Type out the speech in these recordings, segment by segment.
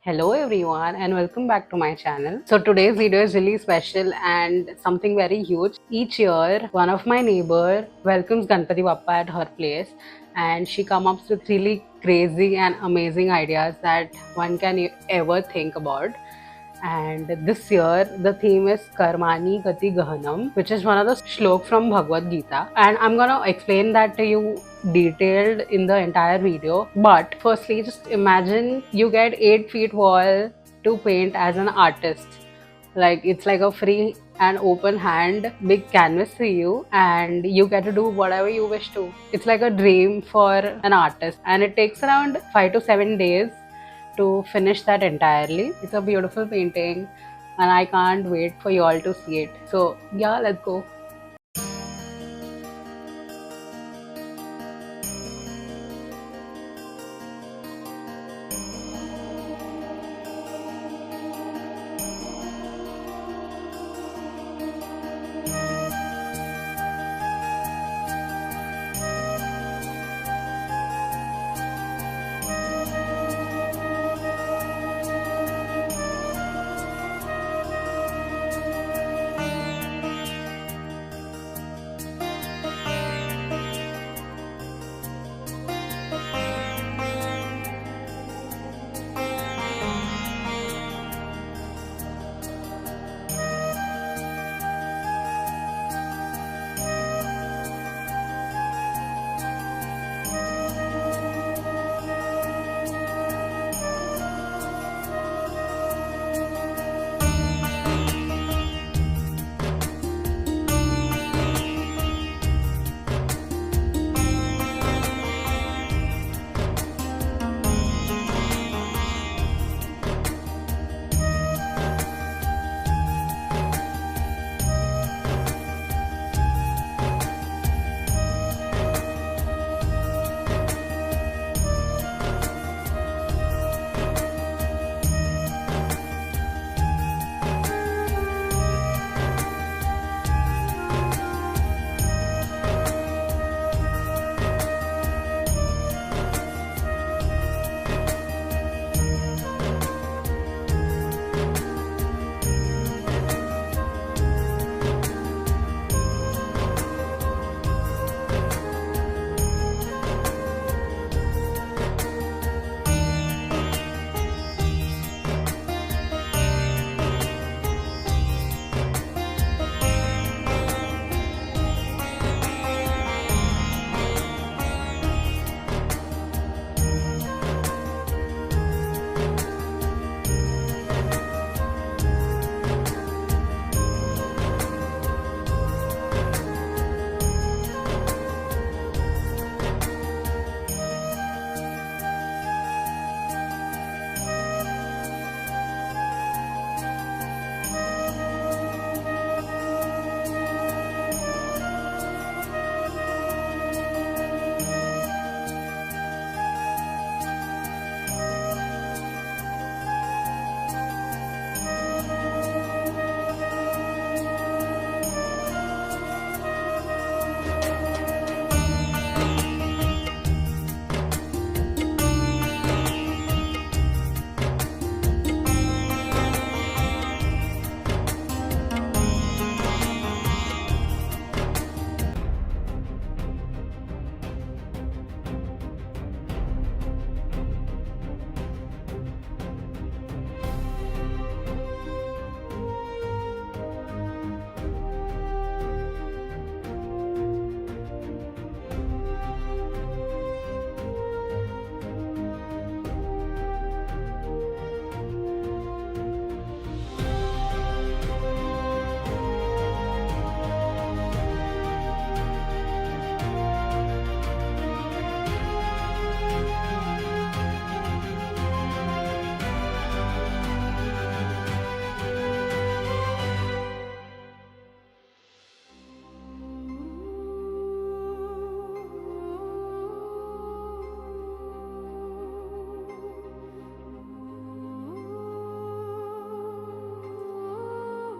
Hello everyone and welcome back to my channel. So today's video is really special and something very huge. Each year one of my neighbor welcomes Ganpati Bappa at her place and she comes up with really crazy and amazing ideas that one can ever think about. And this year the theme is Karmani Gati Gahanam, which is one of the shlok from Bhagavad Gita. And I'm gonna explain that to you detailed in the entire video. But firstly, just imagine you get 8 feet wall to paint as an artist. Like it's like a free and open hand big canvas for you and you get to do whatever you wish to. It's like a dream for an artist and it takes around 5 to 7 days to finish that entirely. It's a beautiful painting and I can't wait for you all to see it. So yeah, let's go.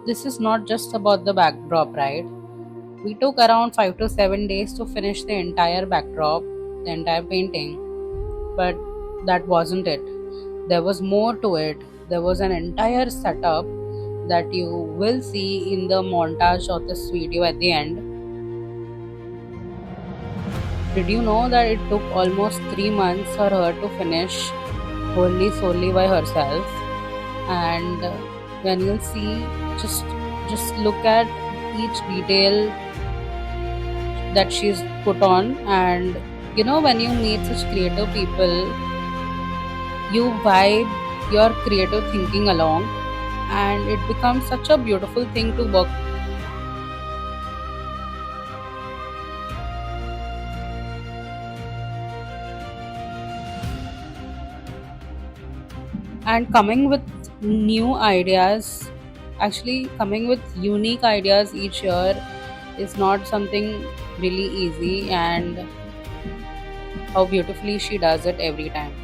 This is not just about the backdrop, right? We took around 5 to 7 days to finish the entire backdrop, the entire painting. But that wasn't it. there was more to it. There was an entire setup that you will see in the montage of this video at the end. Did you know that it took almost 3 months for her to finish wholly solely by herself? And when you'll see, just look at each detail that she's put on. And you know, when you meet such creative people, you vibe your creative thinking along, and it becomes such a beautiful thing to work. And coming with new ideas, actually coming with unique ideas each year, is not something really easy, and how beautifully she does it every time.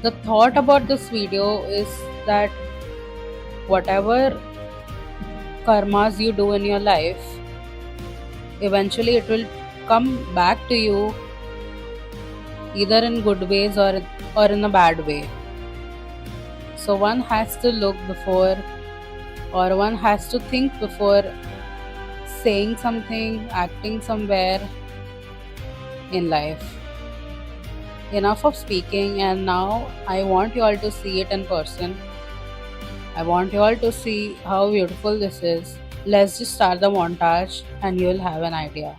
The thought about this video is that whatever karmas you do in your life, eventually it will come back to you, either in good ways or in a bad way. So one has to look before, or one has to think before saying something, acting somewhere in life. Enough of speaking, and now I want you all to see it in person. I want you all to see how beautiful this is. Let's just start the montage and you'll have an idea.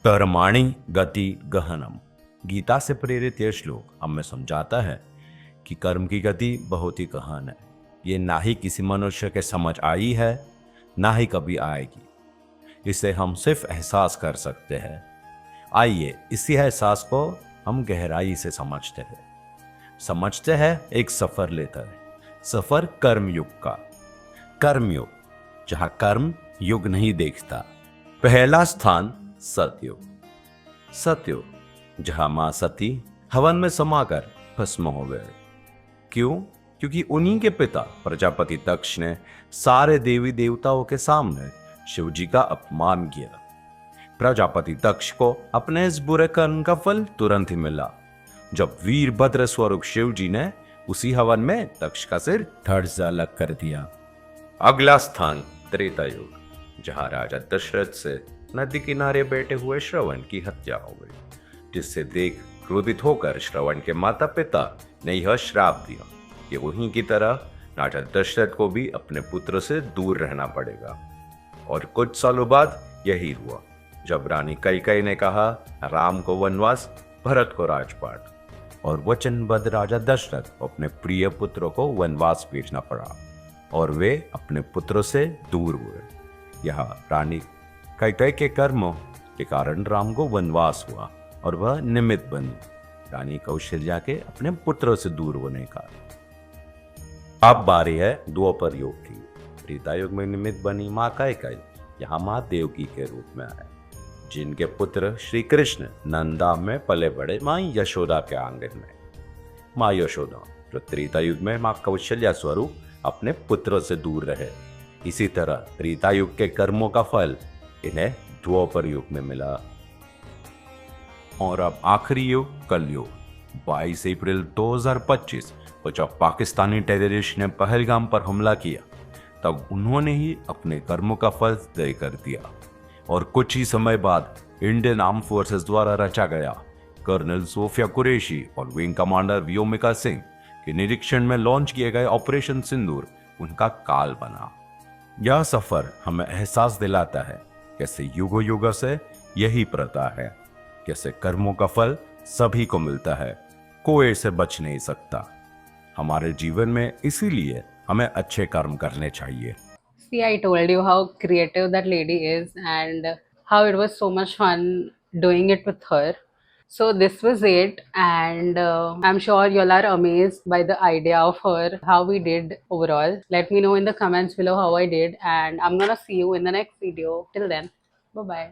कर्माणि गति गहनम, गीता से प्रेरित यह श्लोक हमें समझाता है कि कर्म की गति बहुत ही गहन है। ये ना ही किसी मनुष्य के समझ आई है, ना ही कभी आएगी। इसे हम सिर्फ एहसास कर सकते हैं। आइए इसी एहसास को हम गहराई से समझते हैं एक सफर लेकर, सफर कर्मयुग का। कर्मयुग, जहां कर्म युग नहीं देखता। पहला स्थान सतयुग। सतयुग, जहां मां सती हवन में समाकर भस्म हो गए। क्यों? क्योंकि उन्हीं के पिता प्रजापति दक्ष ने सारे देवी देवताओं के सामने शिव जी का अपमान किया। प्रजापति दक्ष को अपने इस बुरे कर्म का फल तुरंत ही मिला, जब वीरभद्र स्वरूप शिव जी ने उसी हवन में दक्ष का सिर धड़ से अलग कर दिया। अगला स्थान त्रेता युग, जहां राजा दशरथ से नदी किनारे बैठे हुए श्रवण की हत्या हो गई, जिससे देख क्रोधित होकर श्रवण के माता पिता ने यह श्राप दिया कि उन्हीं की तरह राजा दशरथ को भी अपने पुत्र से दूर रहना पड़ेगा। और कुछ सालों बाद यही हुआ, जब रानी कैकेयी ने कहा राम को वनवास, भरत को राजपाट, और वचनबद्ध राजा दशरथ अपने प्रिय पुत्रों को वनवास भेजना पड़ा और वे अपने पुत्रों से दूर हुए। यहाँ रानी कैकेयी के कर्मों के कारण राम को वनवास हुआ और वह निमित्त बनी रानी कौशल्या के अपने पुत्रों से दूर होने का। अब बारी है द्वापर युग की। त्रेता युग में निमित्त बनी मां कैकेयी यहाँ मां देवकी के रूप में आए, जिनके पुत्र श्री कृष्ण नंदा में पले बड़े मां यशोदा के आंगन में। मां यशोदा जो त्रेता युग में मां कौशल्या स्वरूप अपने पुत्रों से दूर रहे। इसी तरह त्रेता युग के कर्मों का फल इन्हें द्वापर युग में मिला। और अब आखिरी युग कलयुग। 22 अप्रैल 2025 को जब पाकिस्तानी टेररिस्ट ने पहलगाम पर हमला किया, तब उन्होंने ही अपने कर्मों का फल तय कर दिया। और कुछ ही समय बाद इंडियन आर्म फोर्सेस द्वारा रचा गया कर्नल सोफिया कुरैशी और विंग कमांडर व्योमिका सिंह के निरीक्षण में लॉन्च किए गए ऑपरेशन सिंदूर उनका काल बना। यह सफर हमें एहसास दिलाता है कैसे युगों युगों से यही प्रथा है, कैसे कर्मों का फल सभी को मिलता है, कोई इससे बच नहीं सकता। हमारे जीवन में इसीलिए हमें अच्छे कर्म करने चाहिए। See, I told you how creative that lady is and how it was so much fun doing it with her. So this was it, and I'm sure y'all are amazed by the idea of her, how we did overall. Let me know in the comments below how I did, and I'm gonna see you in the next video. Till then, bye bye.